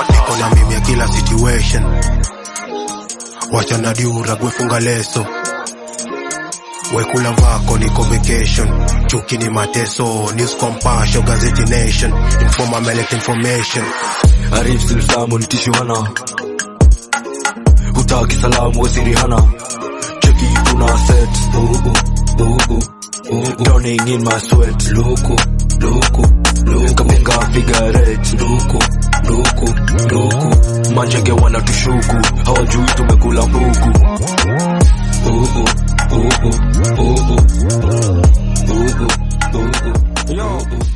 Niko na mimi ya kila situation, wacha na diura kwefunga leso, wekula vako niko vacation, chuki ni mateso, news compassion, gazeti nation, informa melect information. Arif silfamu nitishi wana, hutaki salamu wasiri hana, cheki kuna set, drowning in my sweat, luku, kapenga cigarette, luku, manjenge wana tushuku, hawajui tumekula mbuku.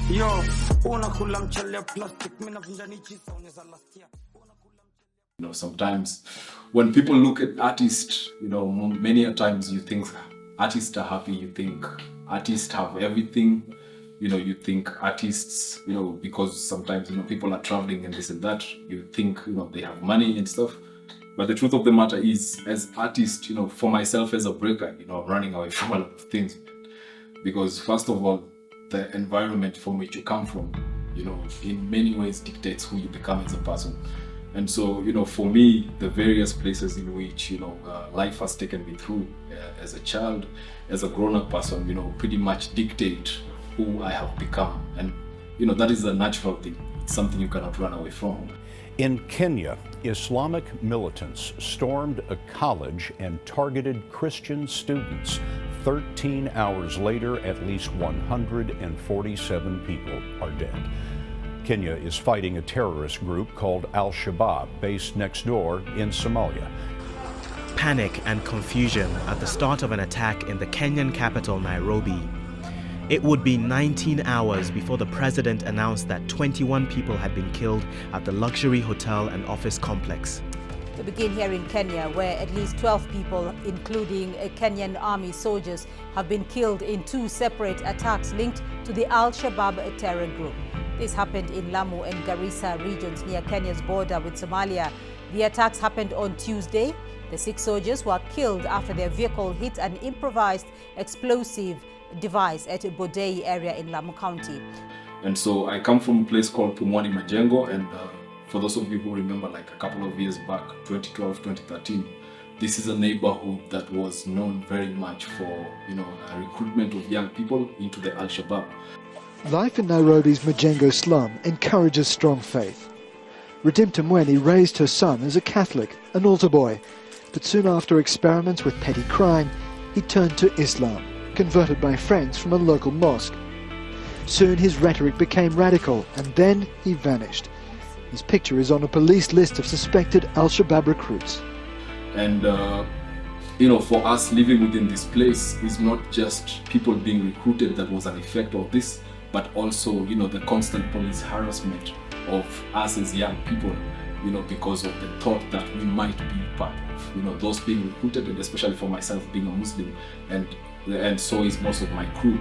Yo, unakula mchele plastic, mimi navunja nichi sauneza last year. You know, sometimes when people look at artists, you know, many a times you think artists are happy, you think artists have everything, you know, you think artists, you know, because sometimes, you know, people are traveling and this and that, you think, you know, they have money and stuff. But the truth of the matter is, as artists, you know, for myself as a breaker, you know, I'm running away from a lot of things. Because first of all, the environment from which you come from, you know, in many ways dictates who you become as a person. And so, you know, for me, the various places in which, you know, life has taken me through as a child, as a grown-up person, you know, pretty much dictate who I have become. And, you know, that is a natural thing. It's something you cannot run away from. In Kenya, Islamic militants stormed a college and targeted Christian students. 13 hours later, at least 147 people are dead. Kenya is fighting a terrorist group called Al-Shabaab, based next door in Somalia. Panic and confusion at the start of an attack in the Kenyan capital, Nairobi. It would be 19 hours before the president announced that 21 people had been killed at the luxury hotel and office complex. We begin here in Kenya, where at least 12 people, including Kenyan army soldiers, have been killed in two separate attacks linked to the Al-Shabaab terror group. This happened in Lamu and Garissa regions near Kenya's border with Somalia. The attacks happened on Tuesday. The 6 soldiers were killed after their vehicle hit an improvised explosive device at a Bodei area in Lamu County. And so I come from a place called Pumwani Majengo, and for those of you who remember, like a couple of years back, 2012, 2013, this is a neighborhood that was known very much for, you know, recruitment of young people into the Al-Shabaab. Life in Nairobi's Majengo slum encourages strong faith. Redemptor Mweni raised her son as a Catholic, an altar boy, but soon after experiments with petty crime, he turned to Islam, converted by friends from a local mosque. Soon his rhetoric became radical, and then he vanished. His picture is on a police list of suspected Al-Shabaab recruits. And, you know, for us living within this place is not just people being recruited that was an effect of this, but also, you know, the constant police harassment of us as young people, you know, because of the thought that we might be part of, you know, those being recruited, and especially for myself being a Muslim, and so is most of my crew,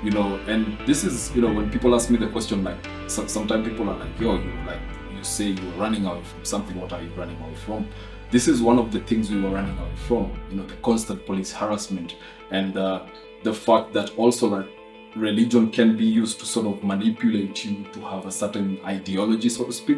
you know. And this is, you know, when people ask me the question, like, sometimes people are like, yo, you say you're running away from something, what are you running away from? This is one of the things we were running away from, you know, the constant police harassment, and the fact that also that religion can be used to sort of manipulate you to have a certain ideology, so to speak.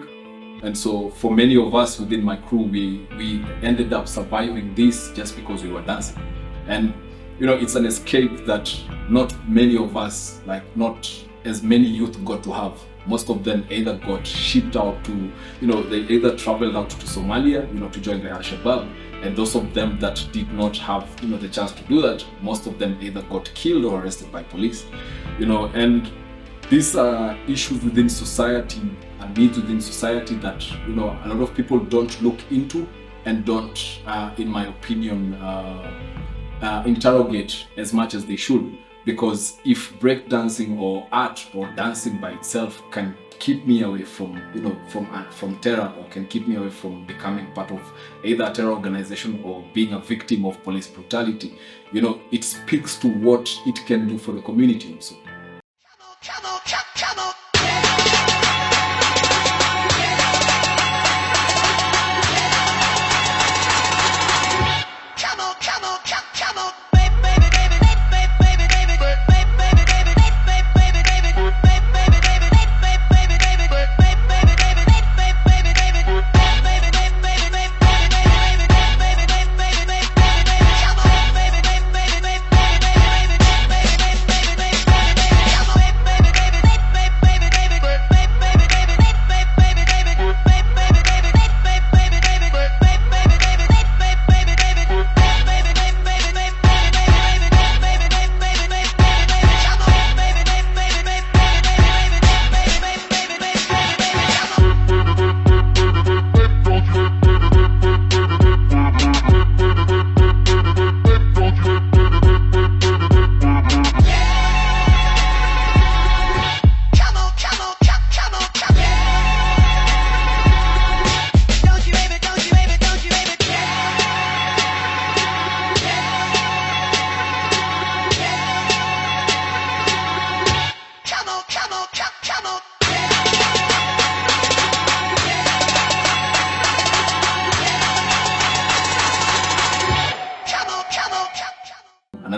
And so for many of us within my crew, we ended up surviving this just because we were dancing. And, you know, it's an escape that not many of us, like not as many youth got to have. Most of them either got shipped out to, you know, they either traveled out to Somalia, you know, to join the Al-Shabaab. And those of them that did not have, you know, the chance to do that, most of them either got killed or arrested by police, you know. And these are issues within society and needs within society that, you know, a lot of people don't look into and don't, in my opinion, interrogate as much as they should. Because if breakdancing or art or dancing by itself can keep me away from, you know, from terror, or can keep me away from becoming part of either a terror organization or being a victim of police brutality, you know, it speaks to what it can do for the community also.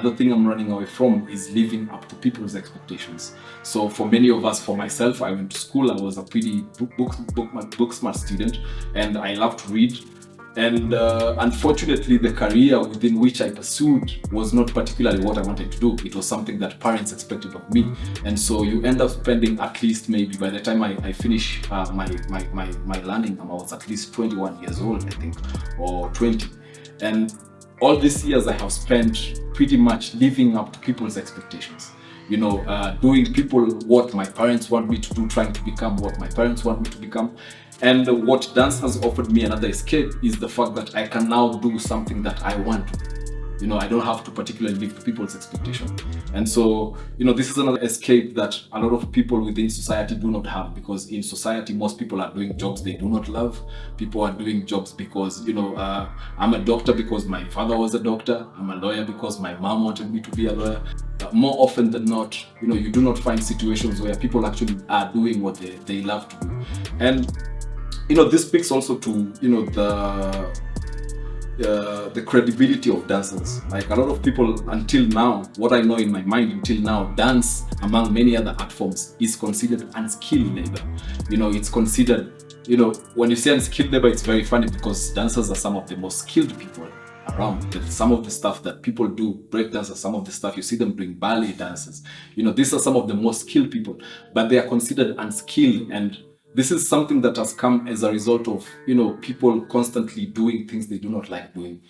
another thing I'm running away from is living up to people's expectations. So for many of us, for myself, I went to school. I was a pretty book smart student, and I loved to read. And unfortunately, the career within which I pursued was not particularly what I wanted to do. It was something that parents expected of me. And so you end up spending at least, maybe by the time I finish my learning, I was at least 21 years old, I think, or 20. And all these years I have spent pretty much living up to people's expectations. Doing people what my parents want me to do, trying to become what my parents want me to become. And what dance has offered me another escape is the fact that I can now do something that I want to. I don't have to particularly live to people's expectation. And so, this is another escape that a lot of people within society do not have, because in society, most people are doing jobs they do not love. People are doing jobs because, I'm a doctor because my father was a doctor. I'm a lawyer because my mom wanted me to be a lawyer. More often than not, you do not find situations where people actually are doing what they love to do. And this speaks also to the credibility of dancers. Like a lot of people until now, what I know in my mind until now, dance among many other art forms is considered unskilled labor. It's considered, when you say unskilled labor, it's very funny because dancers are some of the most skilled people around. Some of the stuff that people do, break dancers, some of the stuff you see them doing, ballet dancers, these are some of the most skilled people, but they are considered unskilled. And this is something that has come as a result of, people constantly doing things they do not like doing.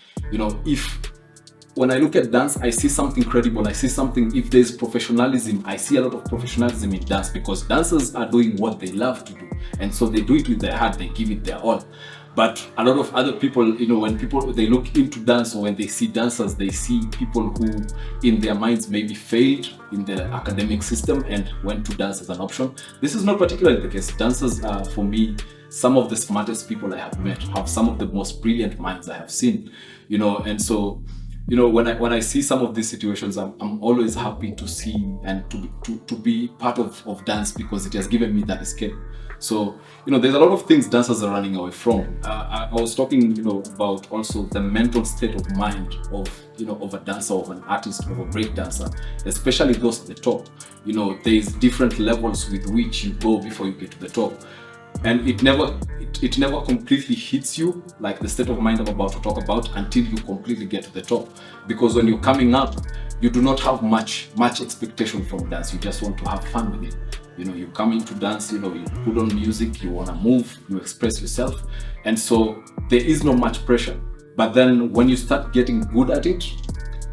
When I look at dance, I see something credible. I see something, if there's professionalism, I see a lot of professionalism in dance, because dancers are doing what they love to do. And so they do it with their heart, they give it their all. But a lot of other people, when they look into dance, or when they see dancers, they see people who in their minds maybe failed in the academic system and went to dance as an option. This is not particularly the case. Dancers are, for me, some of the smartest people I have met, have some of the most brilliant minds I have seen, and so, when I see some of these situations, I'm always happy to see and to be part of dance, because it has given me that escape. So, there's a lot of things dancers are running away from. I was talking, about also the mental state of mind of a dancer, of an artist, of a break dancer, especially those at the top. There's different levels with which you go before you get to the top. And it never completely hits you, like the state of mind I'm about to talk about, until you completely get to the top. Because when you're coming up, you do not have much expectation from dance. You just want to have fun with it. You come into dance, you put on music, you want to move, you express yourself. And so there is not much pressure. But then when you start getting good at it,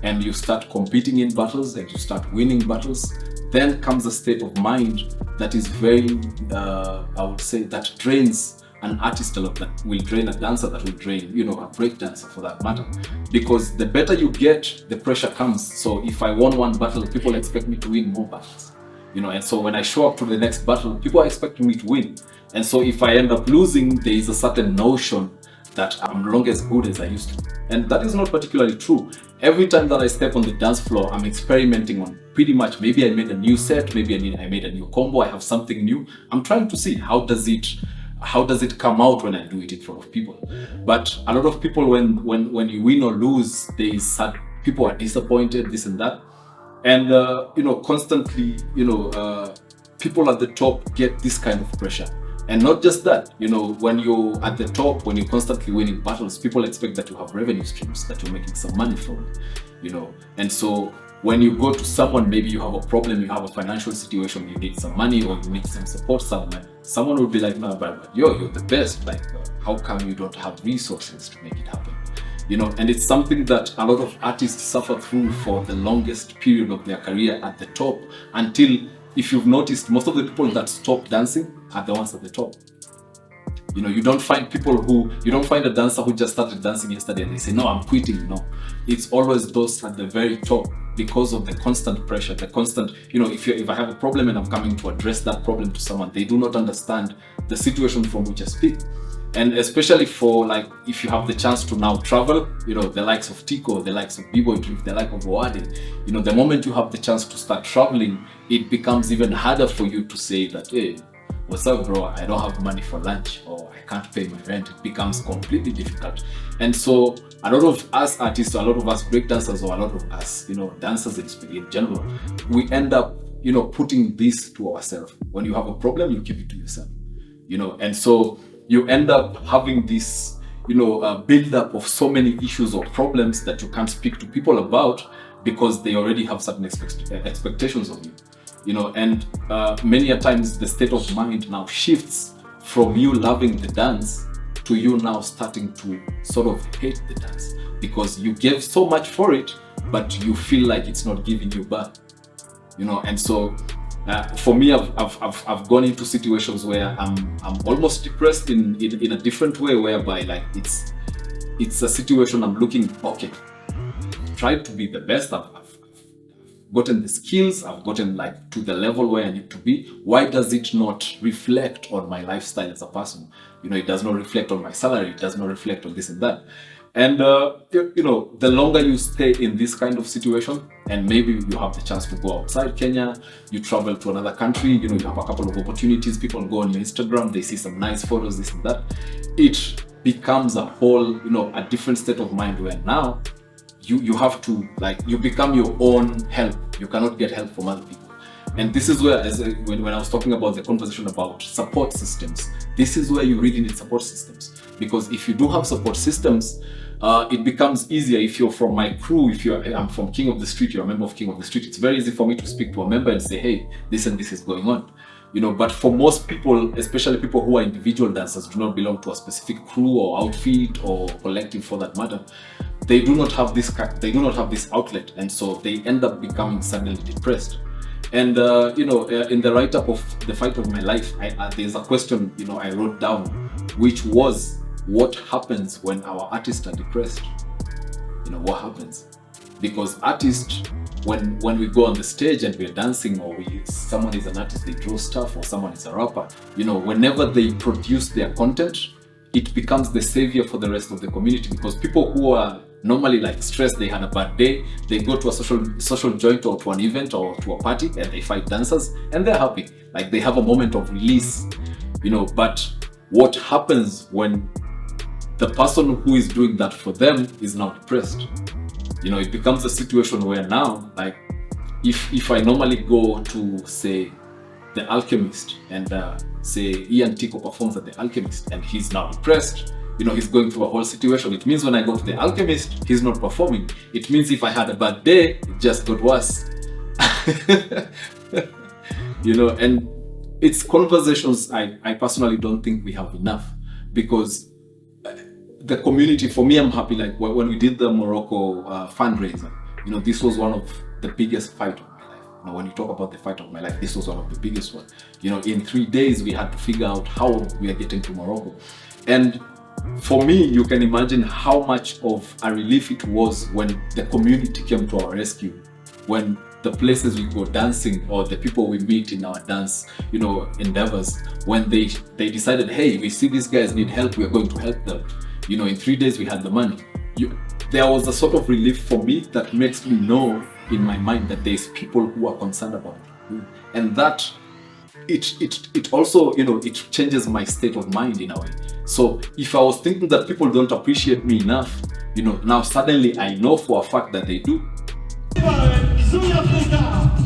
and you start competing in battles, and you start winning battles, then comes a state of mind that is very, I would say, that drains an artist a lot, that will drain a dancer, that will drain, a break dancer for that matter. Because the better you get, the pressure comes. So if I won one battle, people expect me to win more battles. And so when I show up to the next battle, people are expecting me to win. And so if I end up losing, there is a certain notion that I'm no longer as good as I used to. And that is not particularly true. Every time that I step on the dance floor, I'm experimenting on pretty much, maybe I made a new set, maybe I made a new combo, I have something new. I'm trying to see how does it come out when I do it in front of people. But a lot of people, when you win or lose, people are disappointed, this and that. And, constantly, people at the top get this kind of pressure. And not just that, when you're at the top, when you're constantly winning battles, people expect that you have revenue streams, that you're making some money from it, And so when you go to someone, maybe you have a problem, you have a financial situation, you need some money, or you need some support somewhere, someone would be like, no, but you're the best. Like, how come you don't have resources to make it happen? And it's something that a lot of artists suffer through for the longest period of their career at the top, until, if you've noticed, most of the people that stop dancing are the ones at the top. You don't find a dancer who just started dancing yesterday and they say, no, I'm quitting. No, it's always those at the very top, because of the constant pressure, the constant, if I have a problem and I'm coming to address that problem to someone, they do not understand the situation from which I speak. And especially for, like, if you have the chance to now travel, the likes of Tico, the likes of B-Boy, the like of Wadi, the moment you have the chance to start traveling, it becomes even harder for you to say that, hey, what's up bro, I don't have money for lunch, or I can't pay my rent, it becomes completely difficult. And so a lot of us artists, a lot of us breakdancers, or a lot of us, dancers in general, we end up, putting this to ourselves. When you have a problem, you keep it to yourself, and so you end up having this, build up of so many issues or problems that you can't speak to people about because they already have certain expectations of you, and many a times the state of mind now shifts from you loving the dance to you now starting to sort of hate the dance because you gave so much for it, but you feel like it's not giving you back, and so for me, I've gone into situations where I'm almost depressed in a different way, whereby like it's a situation I'm looking, okay, tried to be the best, I've gotten the skills, I've gotten like to the level where I need to be. Why does it not reflect on my lifestyle as a person? It does not reflect on my salary, it does not reflect on this and that. And the longer you stay in this kind of situation, and maybe you have the chance to go outside Kenya, you travel to another country, you have a couple of opportunities, people go on your Instagram, they see some nice photos, this and that, it becomes a whole, a different state of mind where now you have to, like, you become your own help. You cannot get help from other people. And this is where, when I was talking about the conversation about support systems, this is where you really need support systems. Because if you do have support systems, it becomes easier. If you're from my crew, I'm from King of the Street, you're a member of King of the Street, it's very easy for me to speak to a member and say, hey, this and this is going on. But for most people, especially people who are individual dancers, do not belong to a specific crew or outfit or collective for that matter, they do not have this outlet, and so they end up becoming suddenly depressed. And in the write-up of The Fight of My Life, there's a question I wrote down, which was, what happens when our artists are depressed? What happens? Because artists, when we go on the stage and we're dancing, or someone is an artist, they draw stuff, or someone is a rapper, whenever they produce their content, it becomes the savior for the rest of the community. Because people who are normally like stressed, they had a bad day, they go to a social joint or to an event or to a party, and they fight dancers and they're happy, like they have a moment of release, but what happens when the person who is doing that for them is now depressed? It becomes a situation where now, like, if I normally go to, say, The Alchemist, and say Ian Tico performs at The Alchemist and he's now depressed, he's going through a whole situation, it means when I go to The Alchemist, he's not performing. It means if I had a bad day, it just got worse. And it's conversations I personally don't think we have enough, because the community, for me, I'm happy, like when we did the Morocco fundraiser, this was one of the biggest fight of my life. When you talk about the fight of my life, this was one of the biggest ones. In 3 days, we had to figure out how we are getting to Morocco. And for me, you can imagine how much of a relief it was when the community came to our rescue, when the places we go dancing, or the people we meet in our dance, endeavors, when they decided, hey, we see these guys need help, we're going to help them. In 3 days we had the money. There was a sort of relief for me that makes me know in my mind that there's people who are concerned about me. And that, it also, it changes my state of mind in a way. So if I was thinking that people don't appreciate me enough, now suddenly I know for a fact that they do. Mzushiafrica.